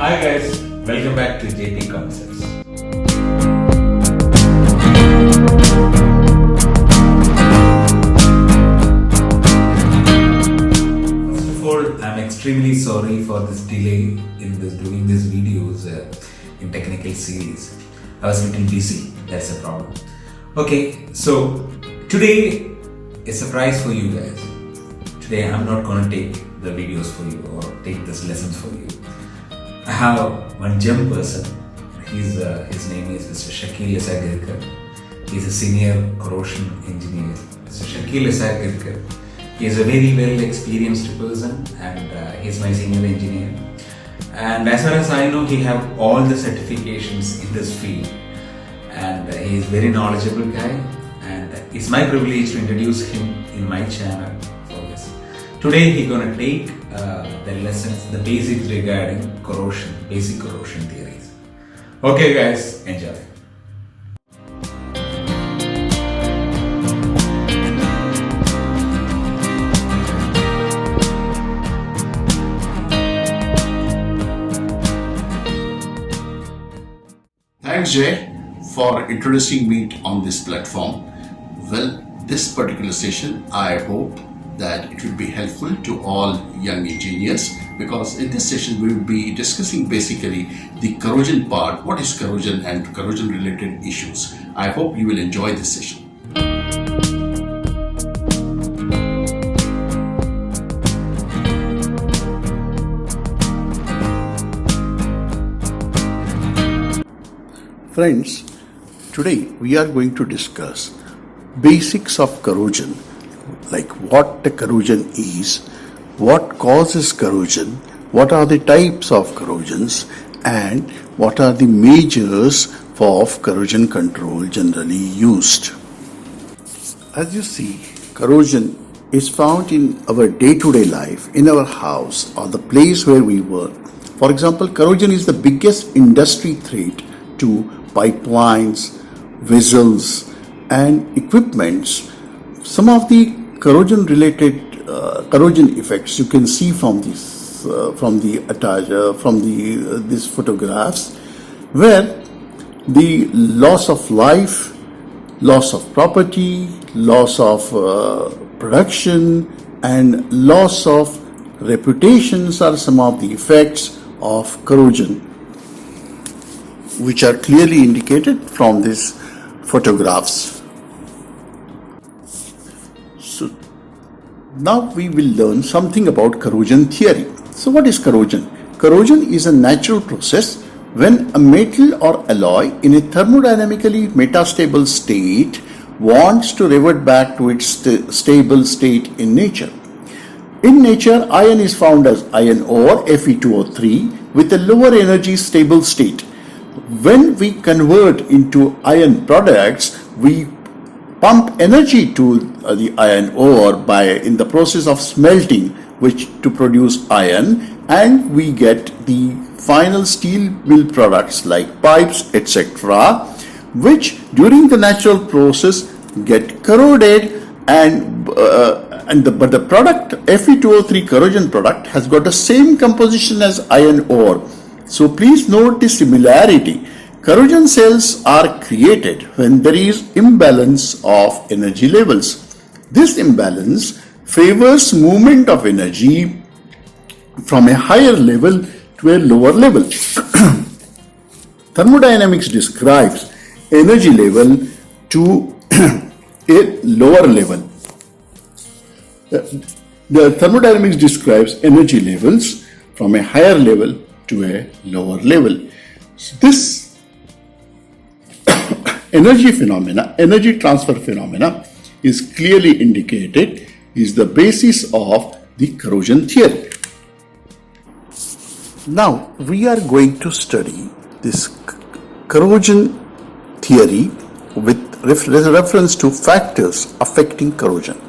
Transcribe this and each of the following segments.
Hi guys, welcome back to JP Concepts. First of all, I'm extremely sorry for this delay in doing these videos in technical series. I was a little busy, that's a problem. Okay, so today a surprise for you guys. Today I'm not going to take the videos for you or take these lessons for you. I have one gem person. His name is Mr. Shakil Asagirkar. He's a senior corrosion engineer. Mr. Shakil Asagirkar. He is a very well experienced person and he's my senior engineer. And as far as I know, he have all the certifications in this field. And he is very knowledgeable guy. And it's my privilege to introduce him in my channel for this. Today he's gonna take the lessons, the basics regarding corrosion, basic corrosion theories. Okay guys, enjoy. Thanks Jay for introducing me on this platform. Well, this particular session, I hope that it will be helpful to all young engineers, because in this session we will be discussing basically the corrosion part, what is corrosion and corrosion related issues. I hope you will enjoy this session. Friends, today we are going to discuss basics of corrosion, like what the corrosion is, what causes corrosion, what are the types of corrosions, and what are the measures of corrosion control generally used. As you see, corrosion is found in our day-to-day life, in our house or the place where we work. For example, corrosion is the biggest industry threat to pipelines, vessels, and equipments. Some of the corrosion related corrosion effects you can see from this these photographs, where the loss of life, loss of property, loss of production, and loss of reputations are some of the effects of corrosion, which are clearly indicated from these photographs. So now we will learn something about corrosion theory. So what is corrosion? Corrosion is a natural process when a metal or alloy in a thermodynamically metastable state wants to revert back to its stable state in nature. In nature, iron is found as iron ore Fe2O3 with a lower energy stable state. When we convert into iron products, we pump energy to the iron ore in the process of smelting, which to produce iron, and we get the final steel mill products like pipes, etc., which during the natural process get corroded, but the product Fe2O3 corrosion product has got the same composition as iron ore. So please note the similarity. Corrosion cells are created when there is imbalance of energy levels. This imbalance favors movement of energy from a higher level to a lower level. Thermodynamics describes energy level to a lower level. The thermodynamics describes energy levels from a higher level to a lower level. So this energy transfer phenomena is clearly indicated, is the basis of the corrosion theory. Now we are going to study this corrosion theory with reference to factors affecting corrosion.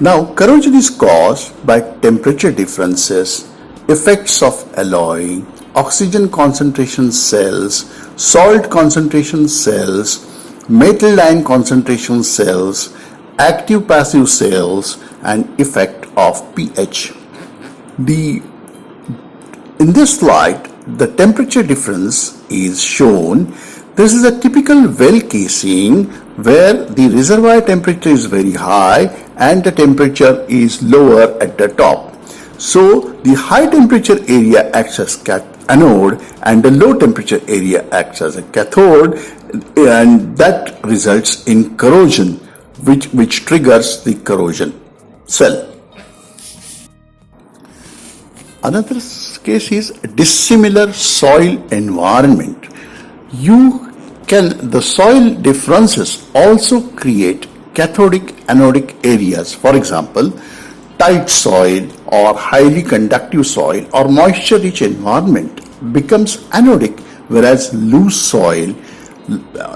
Now, corrosion is caused by temperature differences, effects of alloying, oxygen concentration cells, salt concentration cells, metal ion concentration cells, active passive cells, and effect of pH. In this slide, the temperature difference is shown. This is a typical well casing where the reservoir temperature is very high and the temperature is lower at the top. So the high temperature area acts as anode and the low temperature area acts as a cathode, and that results in corrosion, which triggers the corrosion cell. Another case is dissimilar soil environment. The soil differences also create cathodic anodic areas. For example, tight soil or highly conductive soil or moisture rich environment becomes anodic, whereas loose soil,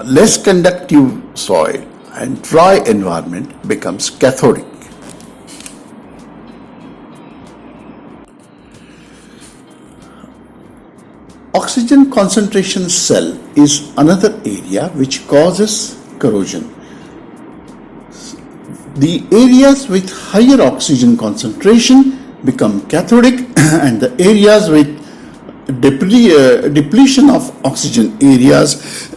less conductive soil and dry environment becomes cathodic. Oxygen concentration cell is another area which causes corrosion. The areas with higher oxygen concentration become cathodic and the areas with depletion of oxygen areas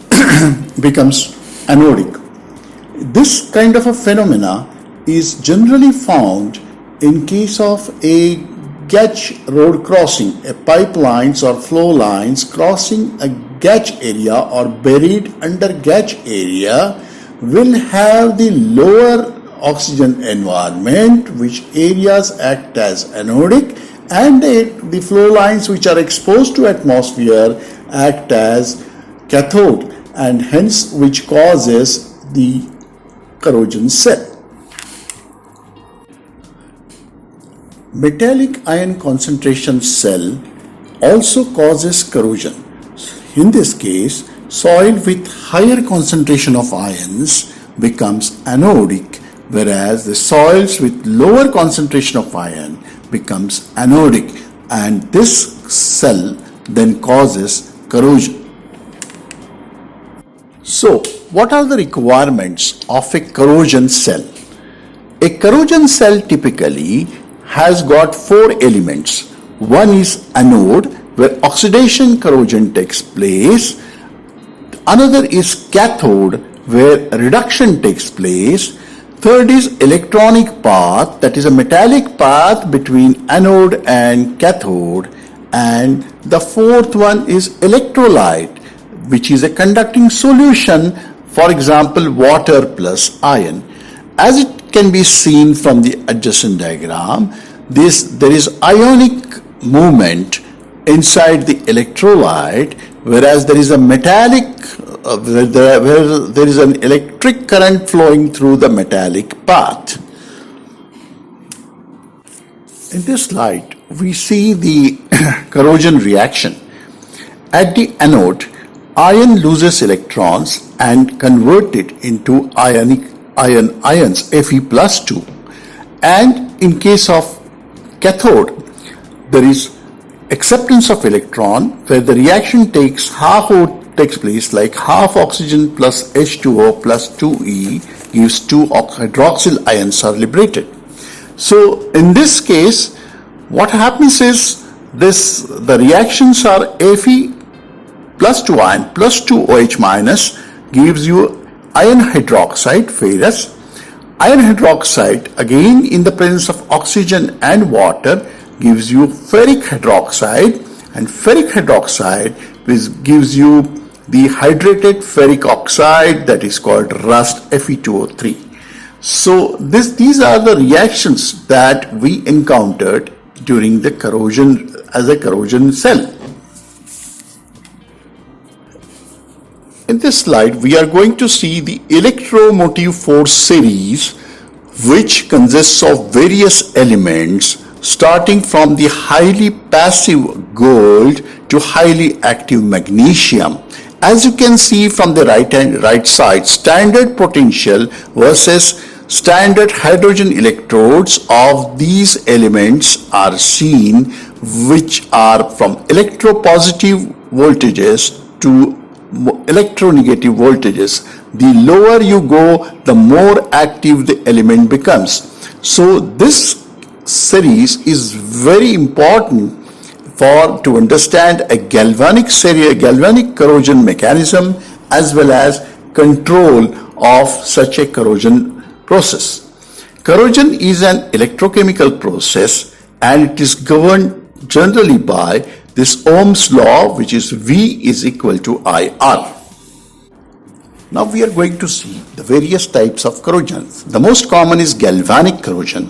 becomes anodic. This kind of a phenomena is generally found in case of a gauge road crossing, a pipelines or flow lines crossing a gauge area or buried under gauge area will have the lower oxygen environment, which areas act as anodic, and the flow lines which are exposed to atmosphere act as cathode, and hence which causes the corrosion cell. Metallic ion concentration cell also causes corrosion. In this case, soil with higher concentration of ions becomes anodic, whereas the soils with lower concentration of ion becomes anodic, and this cell then causes corrosion. So, what are the requirements of a corrosion cell? A corrosion cell typically has got four elements. One is anode, where oxidation corrosion takes place. Another is cathode, where reduction takes place. Third is electronic path, that is a metallic path between anode and cathode. And the fourth one is electrolyte, which is a conducting solution, for example, water plus iron. As it can be seen from the adjacent diagram, there is ionic movement inside the electrolyte, whereas there is a metallic, where there is an electric current flowing through the metallic path. In this slide, we see the corrosion reaction. At the anode, iron loses electrons and convert it into ions Fe plus 2. And in case of cathode, there is acceptance of electron, where the reaction takes place like half oxygen plus H2O plus 2E gives 2 hydroxyl ions are liberated. So in this case, what happens is the reactions are Fe plus 2 ion plus 2 OH minus gives you iron hydroxide, ferrous. Iron hydroxide, again in the presence of oxygen and water, gives you ferric hydroxide, and ferric hydroxide gives you the hydrated ferric oxide, that is called rust Fe2O3. So these are the reactions that we encountered during the corrosion as a corrosion cell. In this slide, we are going to see the electromotive force series, which consists of various elements starting from the highly passive gold to highly active magnesium. As you can see from the right side, standard potential versus standard hydrogen electrodes of these elements are seen, which are from electropositive voltages to electronegative voltages. The lower you go, the more active the element becomes. So this series is very important to understand a galvanic corrosion mechanism as well as control of such a corrosion process. Corrosion is an electrochemical process and it is governed generally by this Ohm's law, which is V is equal to IR. Now we are going to see the various types of corrosion. The most common is galvanic corrosion.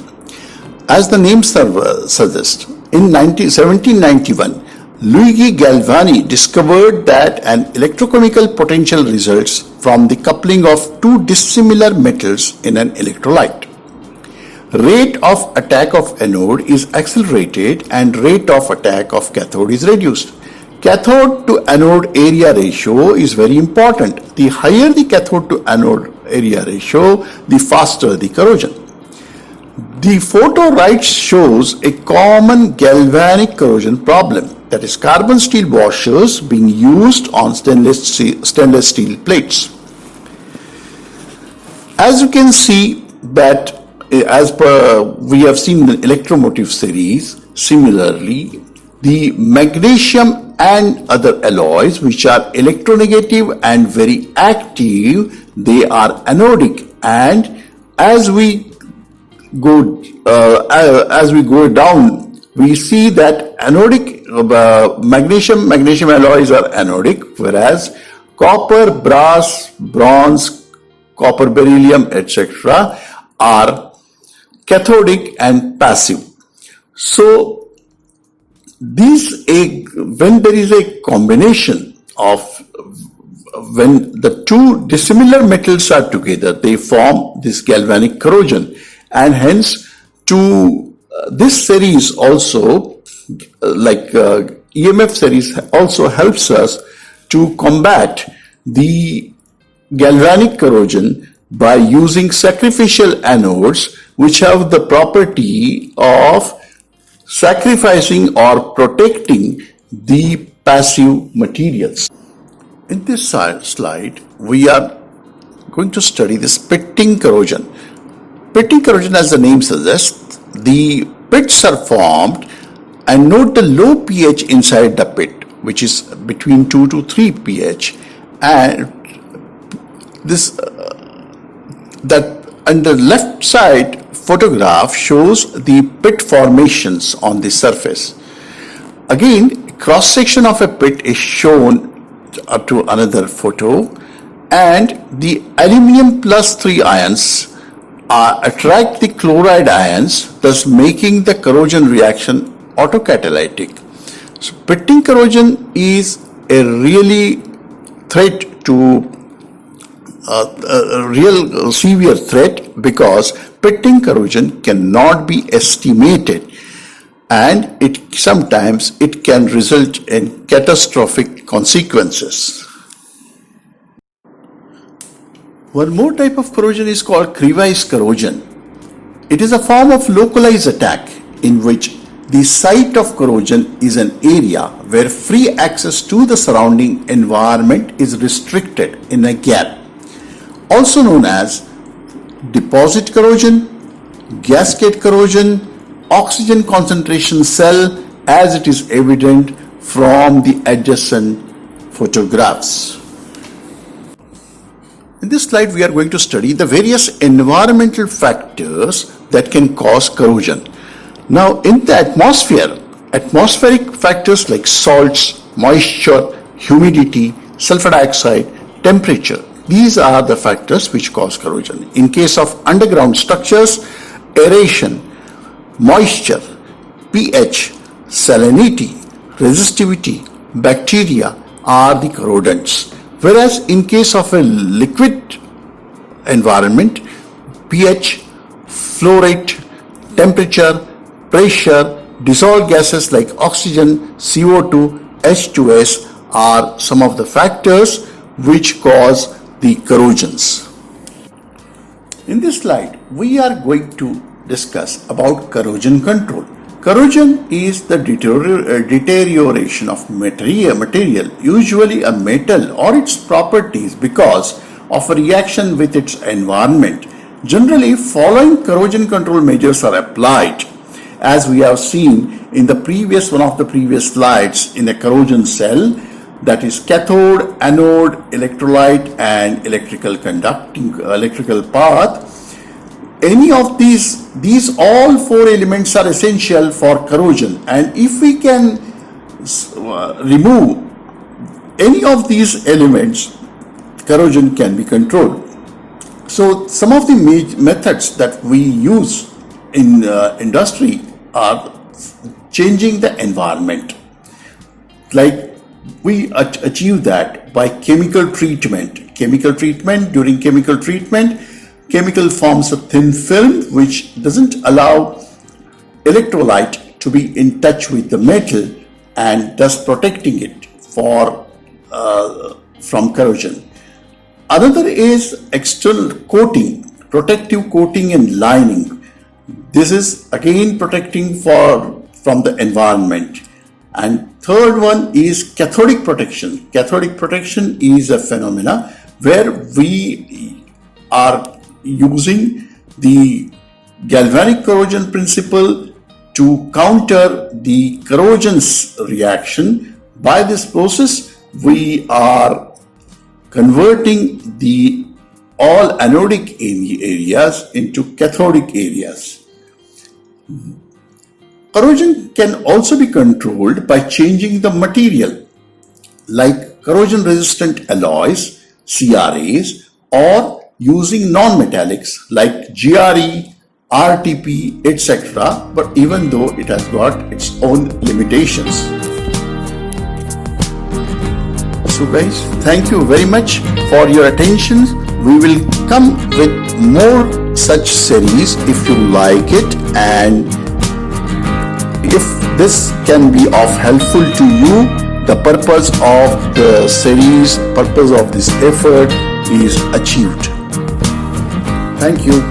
As the name suggests, in 1791, Luigi Galvani discovered that an electrochemical potential results from the coupling of two dissimilar metals in an electrolyte. Rate of attack of anode is accelerated and rate of attack of cathode is reduced. Cathode to anode area ratio is very important. The higher the cathode to anode area ratio, the faster the corrosion. The photo right shows a common galvanic corrosion problem, that is carbon steel washers being used on stainless steel plates. As you can see that as per we have seen the electromotive series, similarly the magnesium and other alloys which are electronegative and very active, they are anodic, and as we go down, we see that anodic magnesium alloys are anodic, whereas copper, brass, bronze, copper, beryllium, etc. are cathodic and passive. So when there is a combination of when the two dissimilar metals are together, they form this galvanic corrosion, and hence to this series also, like EMF series, also helps us to combat the galvanic corrosion by using sacrificial anodes which have the property of sacrificing or protecting the passive materials. In this slide, we are going to study this pitting corrosion. Pitting corrosion, as the name suggests, the pits are formed, and note the low pH inside the pit, which is between 2 to 3 pH, and this that on the left side photograph shows the pit formations on the surface. Again, cross section of a pit is shown up to another photo, and the aluminium plus 3 ions attract the chloride ions, thus making the corrosion reaction autocatalytic. So pitting corrosion is a really threat to a real severe threat, because pitting corrosion cannot be estimated, and sometimes it can result in catastrophic consequences. One more type of corrosion is called crevice corrosion. It is a form of localized attack in which the site of corrosion is an area where free access to the surrounding environment is restricted in a gap, also known as deposit corrosion, gasket corrosion, oxygen concentration cell, as it is evident from the adjacent photographs. In this slide, we are going to study the various environmental factors that can cause corrosion. Now, in the atmosphere, atmospheric factors like salts, moisture, humidity, sulfur dioxide, temperature, these are the factors which cause corrosion. In case of underground structures, aeration, moisture, pH, salinity, resistivity, bacteria are the corrodants. Whereas in case of a liquid environment, pH, flow rate, temperature, pressure, dissolved gases like oxygen, CO2, H2S are some of the factors which cause the corrosions. In this slide, we are going to discuss about corrosion control. Corrosion is the deterioration of material, usually a metal or its properties, because of a reaction with its environment. Generally, following corrosion control measures are applied. as we have seen in the one of the previous slides, in a corrosion cell, that is cathode, anode, electrolyte, and electrical path. Any of these all four elements are essential for corrosion, and if we can remove any of these elements, corrosion can be controlled. So some of the methods that we use in industry are changing the environment. Like we achieve that by chemical treatment. During chemical treatment, chemical forms a thin film which doesn't allow electrolyte to be in touch with the metal and thus protecting it from corrosion. Another is external coating, protective coating and lining. This is again protecting from the environment. And third one is cathodic protection. Cathodic protection is a phenomena where we are using the galvanic corrosion principle to counter the corrosion reaction. By this process, we are converting the all anodic areas into cathodic areas. Corrosion can also be controlled by changing the material, like corrosion resistant alloys, CRAs, or using non-metallics like GRE, RTP, etc. But even though it has got its own limitations. So guys, thank you very much for your attention. We will come with more such series if you like it, and if this can be of helpful to you, the purpose of the series, purpose of this effort is achieved. Thank you.